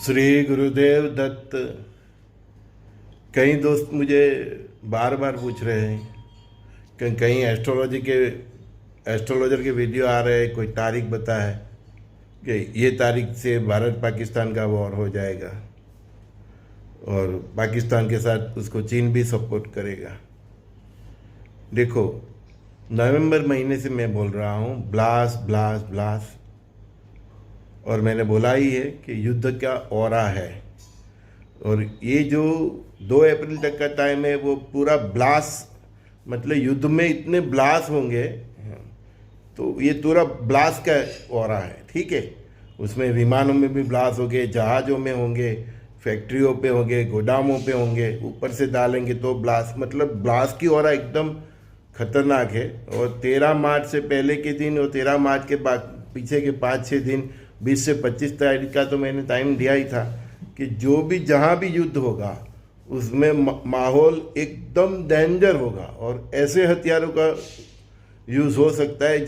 श्री गुरुदेव दत्त। कई दोस्त मुझे बार बार पूछ रहे हैं कि कहीं एस्ट्रोलॉजर के वीडियो आ रहे हैं, कोई तारीख बता है कि ये तारीख से भारत पाकिस्तान का वॉर हो जाएगा और पाकिस्तान के साथ उसको चीन भी सपोर्ट करेगा। देखो, नवंबर महीने से मैं बोल रहा हूँ ब्लास्ट ब्लास्ट ब्लास्ट, और मैंने बोला ही है कि युद्ध का ऑरा है। और ये जो 2 अप्रैल तक का टाइम है वो पूरा ब्लास्ट, मतलब युद्ध में इतने ब्लास्ट होंगे तो ये पूरा ब्लास्ट का ऑरा है। ठीक है, उसमें विमानों में भी ब्लास्ट होंगे, जहाज़ों में होंगे, फैक्ट्रियों पे होंगे, गोदामों पे होंगे, ऊपर से डालेंगे तो ब्लास्ट, मतलब ब्लास्ट की ऑरा एकदम खतरनाक है। और 13 मार्च से पहले के दिन और 13 मार्च के बाद पीछे के 5-6 दिन 20 से 25 तारीख का तो मैंने टाइम दिया ही था कि जो भी जहाँ भी युद्ध होगा उसमें माहौल एकदम डेंजर होगा और ऐसे हथियारों का यूज़ हो सकता है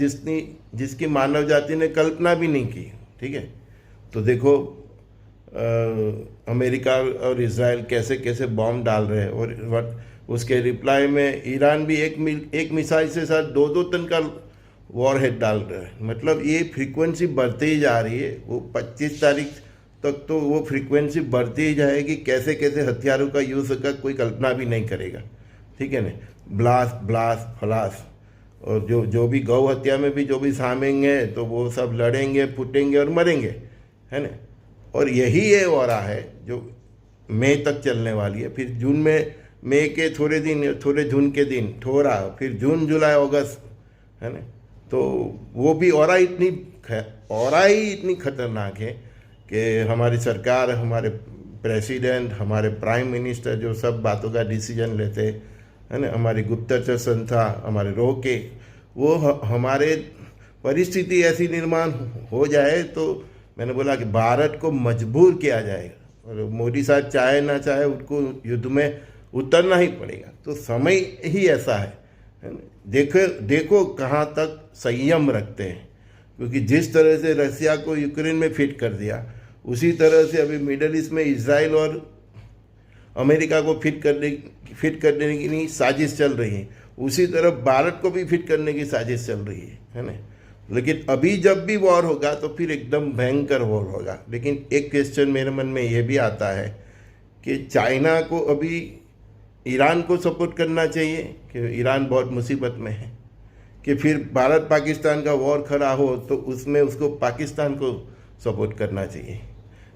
जिसकी मानव जाति ने कल्पना भी नहीं की। ठीक है, तो देखो अमेरिका और इजराइल कैसे कैसे बॉम्ब डाल रहे हैं और उसके रिप्लाई में ईरान भी एक मिसाइल से साथ 2-2 टन का वॉर हेड डाल रहा है। मतलब ये फ्रीक्वेंसी बढ़ती ही जा रही है। वो 25 तारीख तक तो वो फ्रीक्वेंसी बढ़ती ही जाएगी। कैसे कैसे हथियारों का यूज़ होगा कोई कल्पना भी नहीं करेगा। ठीक है ना, ब्लास्ट ब्लास्ट फ्लास्ट, और जो भी गौ हत्या में भी जो भी शामिल हैं तो वो सब लड़ेंगे, फूटेंगे और मरेंगे, है ना। और यही ये ऑरा है जो मई तक चलने वाली है। फिर जून में, मई के थोड़े जून के दिन थोड़ा, फिर जून जुलाई अगस्त, है ना। तो वो भी ऑरा ही इतनी खतरनाक है कि हमारी सरकार, हमारे प्रेसिडेंट, हमारे प्राइम मिनिस्टर जो सब बातों का डिसीजन लेते है ना, हमारी गुप्तचर संस्था, हमारे रोके, वो हमारे परिस्थिति ऐसी निर्माण हो जाए तो मैंने बोला कि भारत को मजबूर किया जाएगा और मोदी साहब चाहे ना चाहे उनको युद्ध में उतरना ही पड़ेगा। तो समय ही ऐसा है ना। देखो कहाँ तक संयम रखते हैं, क्योंकि जिस तरह से रसिया को यूक्रेन में फिट कर दिया उसी तरह से अभी मिडल ईस्ट में इजराइल और अमेरिका को फिट करने की साजिश चल रही है। उसी तरह भारत को भी फिट करने की साजिश चल रही है ना। लेकिन अभी जब भी वॉर होगा तो फिर एकदम भयंकर वॉर होगा। लेकिन एक क्वेश्चन मेरे मन में ये भी आता है कि चाइना को अभी ईरान को सपोर्ट करना चाहिए कि ईरान बहुत मुसीबत में है, कि फिर भारत पाकिस्तान का वॉर खड़ा हो तो उसमें उसको पाकिस्तान को सपोर्ट करना चाहिए,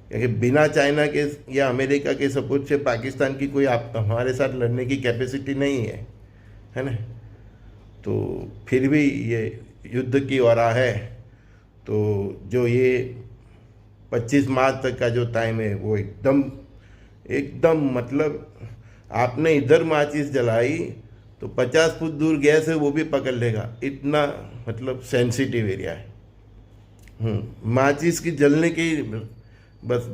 क्योंकि बिना चाइना के या अमेरिका के सपोर्ट से पाकिस्तान की कोई हमारे साथ लड़ने की कैपेसिटी नहीं है ना। तो फिर भी ये युद्ध की ऑरा है। तो जो ये 25 मार्च तक का जो टाइम है वो एकदम मतलब आपने इधर माचिस जलाई तो 50 फुट दूर गैस है वो भी पकड़ लेगा, इतना मतलब सेंसिटिव एरिया है। माचिस की जलने की बस,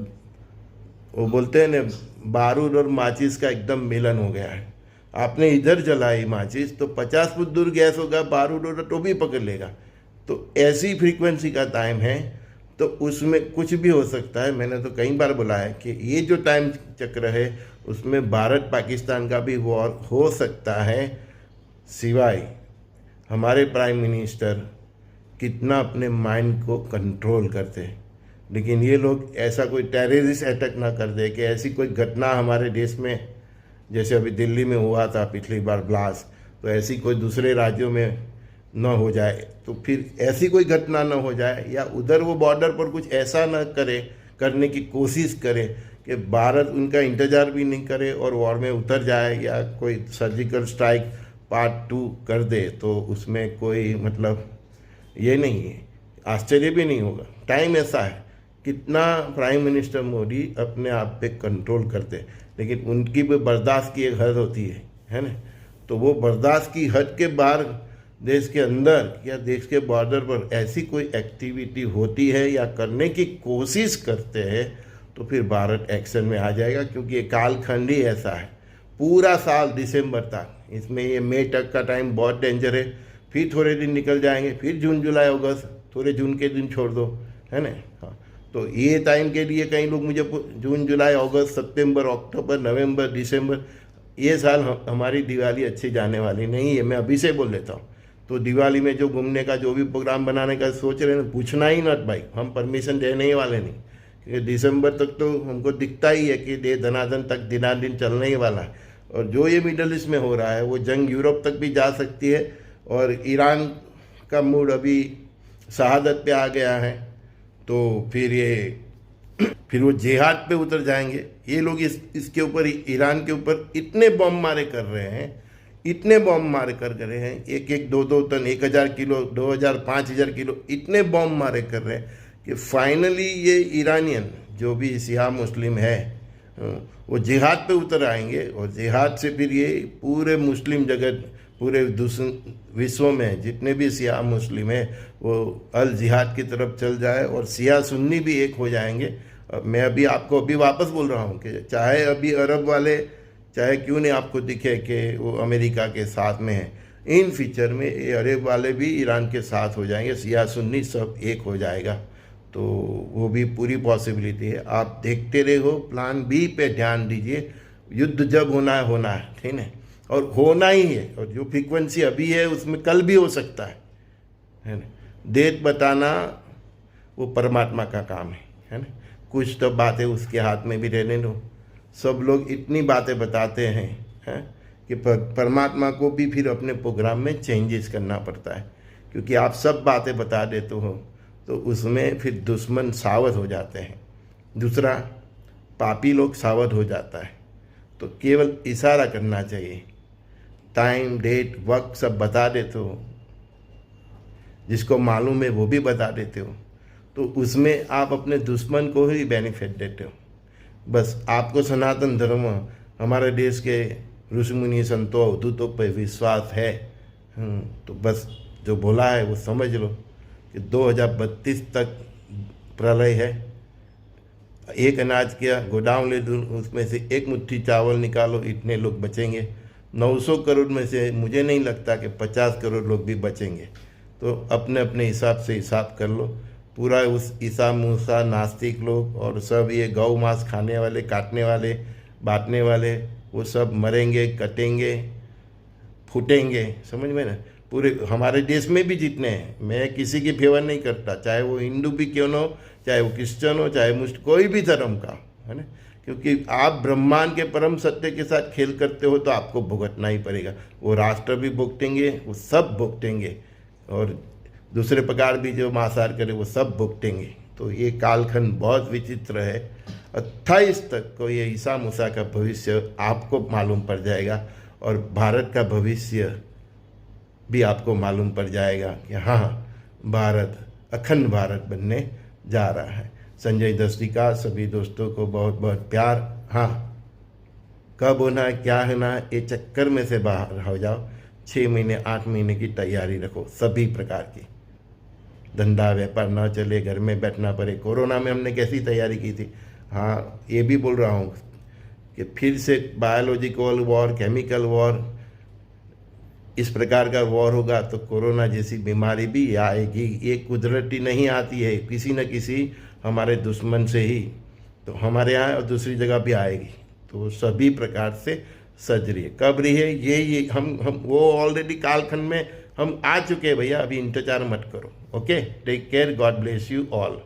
वो बोलते हैं ना, बारूद और माचिस का एकदम मिलन हो गया है। आपने इधर जलाई माचिस तो 50 फुट दूर गैस होगा, बारूद और तो भी पकड़ लेगा। तो ऐसी फ्रीक्वेंसी का टाइम है तो उसमें कुछ भी हो सकता है। मैंने तो कई बार बोला है कि ये जो टाइम चक्र है उसमें भारत पाकिस्तान का भी वॉर हो सकता है, सिवाय हमारे प्राइम मिनिस्टर कितना अपने माइंड को कंट्रोल करते हैं। लेकिन ये लोग ऐसा कोई टेररिस्ट अटैक ना कर दे कि ऐसी कोई घटना हमारे देश में, जैसे अभी दिल्ली में हुआ था पिछली बार ब्लास्ट, तो ऐसी कोई दूसरे राज्यों में न हो जाए, तो फिर ऐसी कोई घटना न हो जाए, या उधर वो बॉर्डर पर कुछ ऐसा न करने की कोशिश करे कि भारत उनका इंतज़ार भी नहीं करे और वॉर में उतर जाए, या कोई सर्जिकल स्ट्राइक पार्ट 2 कर दे तो उसमें कोई मतलब ये नहीं है, आश्चर्य भी नहीं होगा। टाइम ऐसा है, कितना प्राइम मिनिस्टर मोदी अपने आप पे कंट्रोल करते, लेकिन उनकी भी बर्दाश्त की एक हद होती है ना। तो वो बर्दाश्त की हद के बाहर देश के अंदर या देश के बॉर्डर पर ऐसी कोई एक्टिविटी होती है या करने की कोशिश करते हैं तो फिर भारत एक्शन में आ जाएगा, क्योंकि ये कालखंड ही ऐसा है। पूरा साल दिसंबर तक, इसमें ये मई तक का टाइम बहुत डेंजर है। फिर थोड़े दिन निकल जाएंगे, फिर जून जुलाई अगस्त, थोड़े जून के दिन छोड़ दो, है ना। हाँ, तो ये टाइम के लिए कई लोग मुझे जून जुलाई अगस्त सितंबर अक्टूबर नवंबर दिसंबर, ये साल हमारी दिवाली अच्छी जाने वाली नहीं है, मैं अभी से बोल लेता हूँ। तो दिवाली में जो घूमने का जो भी प्रोग्राम बनाने का सोच रहे हैं, पूछना ही मत भाई, हम परमिशन देने ही वाले नहीं, क्योंकि दिसंबर तक तो हमको दिखता ही है कि धनाधन तक दिनादिन चलने ही वाला है। और जो ये मिडल ईस्ट में हो रहा है वो जंग यूरोप तक भी जा सकती है, और ईरान का मूड अभी शहादत पे आ गया है, तो फिर वो जिहाद पे उतर जाएंगे। ये लोग इसके ऊपर, ईरान के ऊपर इतने बम मारे कर रहे हैं, इतने बम मारे कर रहे हैं, एक 2-2 टन, 1000 किलो, 2000, 5000 किलो, इतने बम मारे कर रहे हैं कि फाइनली ये ईरानियन जो भी शिया मुस्लिम है वो जिहाद पे उतर आएंगे, और जिहाद से फिर ये पूरे मुस्लिम जगत, पूरे विश्व में जितने भी शिया मुस्लिम है वो अल जिहाद की तरफ चल जाए, और शिया सुन्नी भी एक हो जाएंगे। मैं आपको वापस बोल रहा हूँ कि चाहे अभी अरब वाले, चाहे क्यों नहीं आपको दिखे कि वो अमेरिका के साथ में है, इन फ्यूचर में ये अरब वाले भी ईरान के साथ हो जाएंगे, शिया सुन्नी सब एक हो जाएगा। तो वो भी पूरी पॉसिबिलिटी है। आप देखते रहो, प्लान बी पे ध्यान दीजिए। युद्ध जब होना है, ठीक है, और होना ही है। और जो फ्रीक्वेंसी अभी है उसमें कल भी हो सकता है ना। डेट बताना वो परमात्मा का काम है ना। कुछ तो बातें उसके हाथ में भी रहने दो। सब लोग इतनी बातें बताते हैं कि परमात्मा को भी फिर अपने प्रोग्राम में चेंजेस करना पड़ता है, क्योंकि आप सब बातें बता देते हो तो उसमें फिर दुश्मन सावध हो जाते हैं, दूसरा पापी लोग सावध हो जाता है। तो केवल इशारा करना चाहिए, टाइम डेट वक्त सब बता देते हो, जिसको मालूम है वो भी बता देते हो, तो उसमें आप अपने दुश्मन को ही बेनिफिट देते हो। बस आपको सनातन धर्म, हमारे देश के ऋषि मुनि संतों अवधूतों पर विश्वास है, तो बस जो बोला है वो समझ लो कि 2032 तक प्रलय है। एक अनाज किया, गोदाम ले दो, उसमें से एक मुट्ठी चावल निकालो, इतने लोग बचेंगे। 900 करोड़ में से मुझे नहीं लगता कि 50 करोड़ लोग भी बचेंगे। तो अपने अपने हिसाब से हिसाब कर लो। पूरा उस ईसा मूसा नास्तिक लोग और सब ये गौ मांस खाने वाले, काटने वाले, बांटने वाले, वो सब मरेंगे, कटेंगे, फूटेंगे, समझ में ना। पूरे हमारे देश में भी जितने हैं, मैं किसी की फेवर नहीं करता, चाहे वो हिंदू भी क्यों न हो, चाहे वो क्रिश्चियन हो, चाहे मुस्लिम, कोई भी धर्म का, है ना। क्योंकि आप ब्रह्मांड के परम सत्य के साथ खेल करते हो तो आपको भुगतना ही पड़ेगा। वो राष्ट्र भी भुगतेंगे, वो सब भुगतेंगे, और दूसरे प्रकार भी जो मांसाहार करे वो सब भुगतेंगे। तो ये कालखंड बहुत विचित्र है। 28 तक को ये ईसा मूसा का भविष्य आपको मालूम पड़ जाएगा, और भारत का भविष्य भी आपको मालूम पड़ जाएगा कि हाँ, भारत अखंड भारत बनने जा रहा है। संजय दस्ती का सभी दोस्तों को बहुत बहुत प्यार। हाँ, कब होना है, क्या होना है, ये चक्कर में से बाहर हो जाओ। 6 महीने 8 महीने की तैयारी रखो, सभी प्रकार की। धंधा व्यापार ना चले, घर में बैठना पड़े। कोरोना में हमने कैसी तैयारी की थी। हाँ, ये भी बोल रहा हूँ कि फिर से बायोलॉजिकल वॉर, केमिकल वॉर, इस प्रकार का वॉर होगा तो कोरोना जैसी बीमारी भी आएगी। ये कुदरती नहीं आती है, किसी न किसी हमारे दुश्मन से ही, तो हमारे यहाँ और दूसरी जगह भी आएगी। तो सभी प्रकार से सज रही है। कब रही है ये हम वो ऑलरेडी कालखंड में हम आ चुके हैं भैया, अभी इंतजार मत करो। Okay, take care, God bless you all.